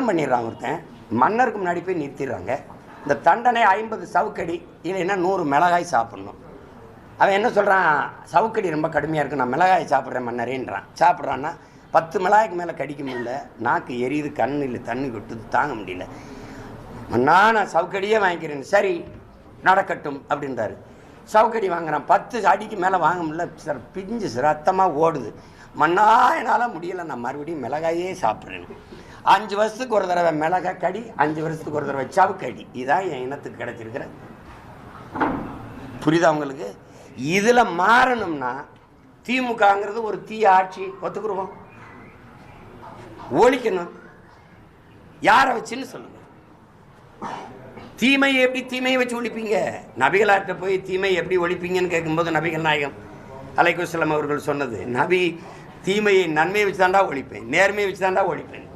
குற்றம் பண்ணிடுறான் ஒருத்தன், மன்னருக்கு முன்னாடி போய் நிறுத்திடுறாங்க. இந்த தண்டனை 50 சவுக்கடி இல்லைன்னா 100 மிளகாய் சாப்பிட்ணும். அவன் என்ன சொல்கிறான், சவுக்கடி ரொம்ப கடுமையாக இருக்குது, நான் மிளகாய் சாப்பிட்றேன் மன்னரேன்றான். சாப்பிட்றான்னா 10 மிளகாய்க்கு மேலே கடிக்க முடியல, நாக்கு எரியுது, கண்ணில் தண்ணி கொட்டுது, தாங்க முடியல. மன்னா நான் சவுக்கடியே வாங்கிக்கிறேன். சரி நடக்கட்டும் அப்படின்றாரு. சவுக்கடி வாங்குறான். 10 அடிக்கு மேலே வாங்க முடியல சார், பிஞ்சு ரத்தமாக ஓடுது. மன்னா என்னால் முடியலை, நான் மறுபடியும் மிளகாயே சாப்பிட்றேன். 5 வருஷத்துக்கு ஒரு தடவை மிளகாய் கடி, 5 வருஷத்துக்கு ஒரு தடவை சவுக்கடி. இதான் என் இனத்துக்கு கிடைச்சிருக்கிற. புரியுதா உங்களுக்கு? இதில் மாறணும்னா திமுகங்கிறது ஒரு தீய ஆட்சி ஒத்துக்குருவோம், ஒழிக்கணும். யாரை வச்சுன்னு சொல்லுங்க. தீமையை எப்படி தீமையை வச்சு ஒழிப்பீங்க? நபிகளார்கிட்ட போய் தீமையை எப்படி ஒழிப்பீங்கன்னு கேட்கும்போது நபிகள் நாயகம் அலைஹிஸ்ஸலாம் அவர்கள் சொன்னது, நபி தீமையை நன்மையை வச்சு தாண்டா ஒழிப்பேன், நேர்மையை வச்சு தாண்டா ஒழிப்பேன்.